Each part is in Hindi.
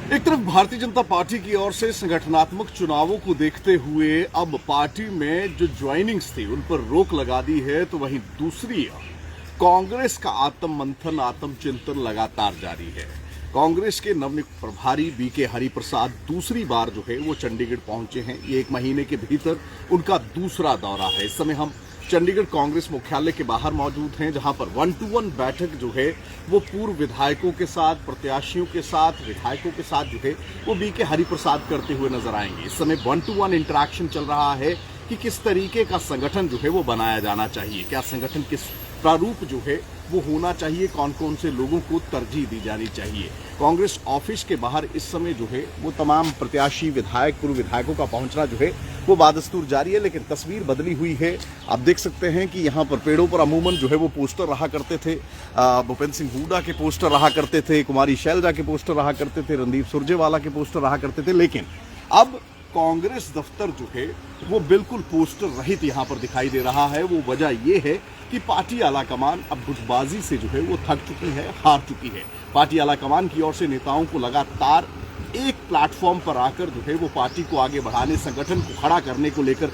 एक तरफ भारतीय जनता पार्टी की ओर से संगठनात्मक चुनावों को देखते हुए अब पार्टी में जो ज्वाइनिंग्स थी उन पर रोक लगा दी है, तो वहीं दूसरी ओर कांग्रेस का आत्म मंथन, आत्म चिंतन लगातार जारी है। कांग्रेस के नवनियुक्त प्रभारी बीके हरिप्रसाद दूसरी बार जो है वो चंडीगढ़ पहुंचे हैं। ये एक महीने के भीतर उनका दूसरा दौरा है। इस समय हम चंडीगढ़ कांग्रेस मुख्यालय के बाहर मौजूद हैं, जहां पर 1-to-1 बैठक जो है वो पूर्व विधायकों के साथ, प्रत्याशियों के साथ, विधायकों के साथ जो है वो बीके हरिप्रसाद करते हुए नजर आएंगे। इस समय 1-to-1 इंटरेक्शन चल रहा है कि किस तरीके का संगठन जो है वो बनाया जाना चाहिए, क्या संगठन किस प्रारूप जो है वो होना चाहिए, कौन कौन से लोगों को तरजीह दी जानी चाहिए। कांग्रेस ऑफिस के बाहर इस समय जो है वो तमाम प्रत्याशी, विधायक, पूर्व विधायकों का पहुंचना जो है वो बादस्तूर जारी है, लेकिन तस्वीर बदली हुई है। आप देख सकते हैं कि यहाँ पर पेड़ों पर अमूमन जो है वो पोस्टर रहा करते थे। भूपेंद्र सिंह हुड्डा के पोस्टर रहा करते थे, कुमारी शैलजा के पोस्टर रहा करते थे, रणदीप सुरजेवाला के पोस्टर रहा करते थे, लेकिन अब कांग्रेस दफ्तर जो है वो बिल्कुल पोस्टर रहित यहाँ पर दिखाई दे रहा है। वो वजह ये है कि पार्टी आलाकमान अब गुटबाजी से जो है वो थक चुकी है, हार चुकी है। पार्टी आलाकमान की ओर से नेताओं को लगातार एक प्लेटफॉर्म पर आकर जो है वो पार्टी को आगे बढ़ाने, संगठन को खड़ा करने को लेकर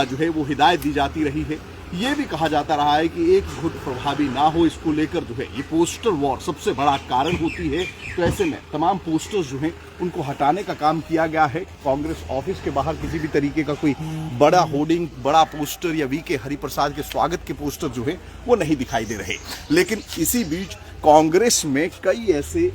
जो है वो हिदायत दी जाती रही है। ये भी कहा जाता रहा है कि एक गुट प्रभावी ना हो, इसको लेकर जो है ये पोस्टर वॉर सबसे बड़ा कारण होती है। तो ऐसे में तमाम पोस्टर्स जो हैं उनको हटाने का काम किया गया है। कांग्रेस ऑफिस के बाहर किसी भी तरीके का कोई बड़ा होर्डिंग, बड़ा पोस्टर या वीके हरिप्रसाद के स्वागत के पोस्टर जो है वो नहीं दिखाई दे रहे। लेकिन इसी बीच कांग्रेस में कई ऐसे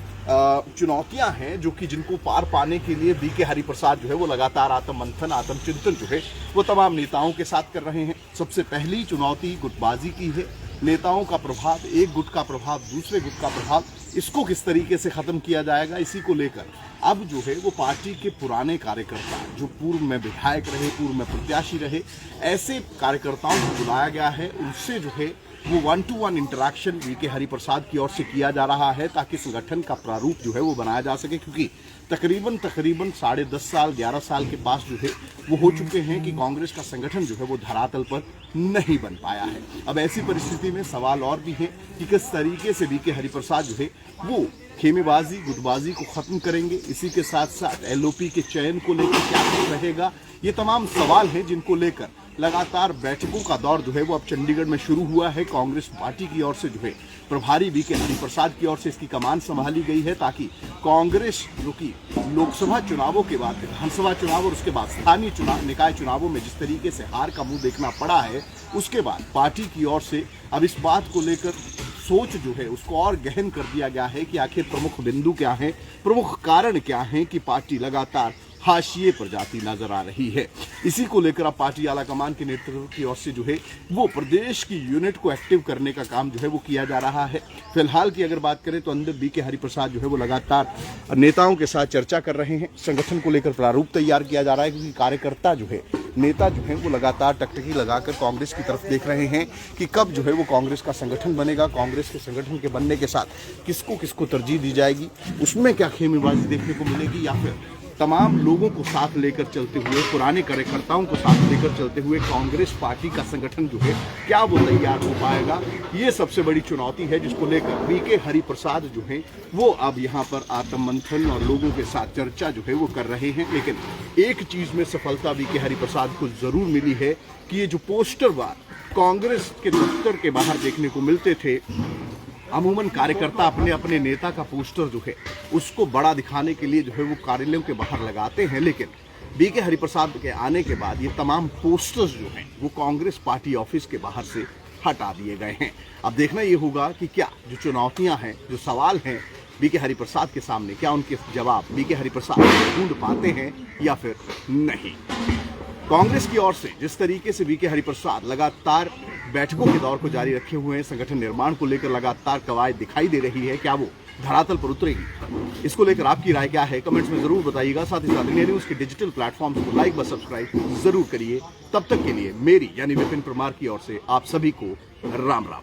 चुनौतियां हैं जो कि जिनको पार पाने के लिए बीके हरिप्रसाद जो है वो लगातार आत्म मंथन, आत्म चिंतन जो है वो तमाम नेताओं के साथ कर रहे हैं। सबसे पहली चुनौती गुटबाजी की है। नेताओं का प्रभाव, एक गुट का प्रभाव, दूसरे गुट का प्रभाव, इसको किस तरीके से खत्म किया जाएगा, इसी को लेकर अब जो है वो पार्टी के पुराने कार्यकर्ता जो पूर्व में विधायक रहे, पूर्व में प्रत्याशी रहे, ऐसे कार्यकर्ताओं को बुलाया गया है। उनसे जो है वो 1-to-1 इंटरेक्शन बीके हरिप्रसाद की ओर से किया जा रहा है, ताकि संगठन का प्रारूप जो है वो बनाया जा सके। क्योंकि तकरीबन 10.5 साल, 11 साल के पास जो है वो हो चुके हैं कि कांग्रेस का संगठन जो है वो धरातल पर नहीं बन पाया है। अब ऐसी परिस्थिति में सवाल और भी है कि किस तरीके से बीके हरिप्रसाद जो है वो खेमेबाजी, गुटबाजी को खत्म करेंगे। इसी के साथ साथ एलओपी के चयन को लेकर क्या रहेगा, ये तमाम सवाल हैं जिनको लेकर लगातार बैठकों का दौर जो है वो अब चंडीगढ़ में शुरू हुआ है। कांग्रेस पार्टी की ओर से जो है प्रभारी बीके हरिप्रसाद की ओर से इसकी कमान संभाली गई है, ताकि कांग्रेस जो कि लोकसभा चुनावों के बाद, विधानसभा चुनाव और उसके बाद स्थानीय चुनाव, निकाय चुनावों में जिस तरीके से हार का मुंह देखना पड़ा है, उसके बाद पार्टी की ओर से अब इस बात को लेकर सोच जो है उसको और गहन कर दिया गया है कि आखिर प्रमुख बिंदु क्या हैं, प्रमुख कारण क्या हैं कि पार्टी लगातार हाशिए पर जाती नजर आ रही है। इसी को लेकर अब पार्टी आलाकमान के नेतृत्व की ओर से जो है वो प्रदेश की यूनिट को एक्टिव करने का काम जो है वो किया जा रहा है। फिलहाल की अगर बात करें तो अंदर बीके हरिप्रसाद जो है वो लगातार नेताओं के साथ चर्चा कर रहे हैं। संगठन को लेकर प्रारूप तैयार किया जा रहा है, क्योंकि कार्यकर्ता जो है, नेता जो है वो लगातार टकटकी लगाकर कांग्रेस की तरफ देख रहे हैं कि कब जो है वो कांग्रेस का संगठन बनेगा, कांग्रेस के संगठन के बनने के साथ किसको किसको तरजीह दी जाएगी, उसमें क्या खेमेबाजी देखने को मिलेगी, या फिर तमाम लोगों को साथ लेकर चलते हुए, पुराने कार्यकर्ताओं को साथ लेकर चलते हुए कांग्रेस पार्टी का संगठन जो है क्या वो तैयार हो पाएगा। ये सबसे बड़ी चुनौती है जिसको लेकर बीके हरिप्रसाद जो है वो अब यहाँ पर आत्ममंथन और लोगों के साथ चर्चा जो है वो कर रहे हैं। लेकिन एक चीज में सफलता बीके हरिप्रसाद को जरूर मिली है कि ये जो पोस्टर वार कांग्रेस के दफ्तर के बाहर देखने को मिलते थे, अमूमन कार्यकर्ता अपने अपने नेता का पोस्टर जो है उसको बड़ा दिखाने के लिए जो है वो कार्यालयों के बाहर लगाते हैं, लेकिन बीके हरिप्रसाद के आने के बाद ये तमाम पोस्टर्स जो हैं वो कांग्रेस पार्टी ऑफिस के बाहर से हटा दिए गए हैं। अब देखना ये होगा कि क्या जो चुनौतियां हैं, जो सवाल हैं बीके हरिप्रसाद के सामने, क्या उनके जवाब बीके हरिप्रसाद ढूंढ पाते हैं या फिर नहीं। कांग्रेस की ओर से जिस तरीके से बीके हरिप्रसाद लगातार बैठकों के दौर को जारी रखे हुए हैं, संगठन निर्माण को लेकर लगातार कवायद दिखाई दे रही है, क्या वो धरातल पर उतरेगी, इसको लेकर आपकी राय क्या है कमेंट्स में जरूर बताइएगा। साथ ही साथ इंडिया न्यूज के डिजिटल प्लेटफॉर्म्स को लाइक व सब्सक्राइब जरूर करिए। तब तक के लिए मेरी यानी विपिन परमार की ओर से आप सभी को राम राम।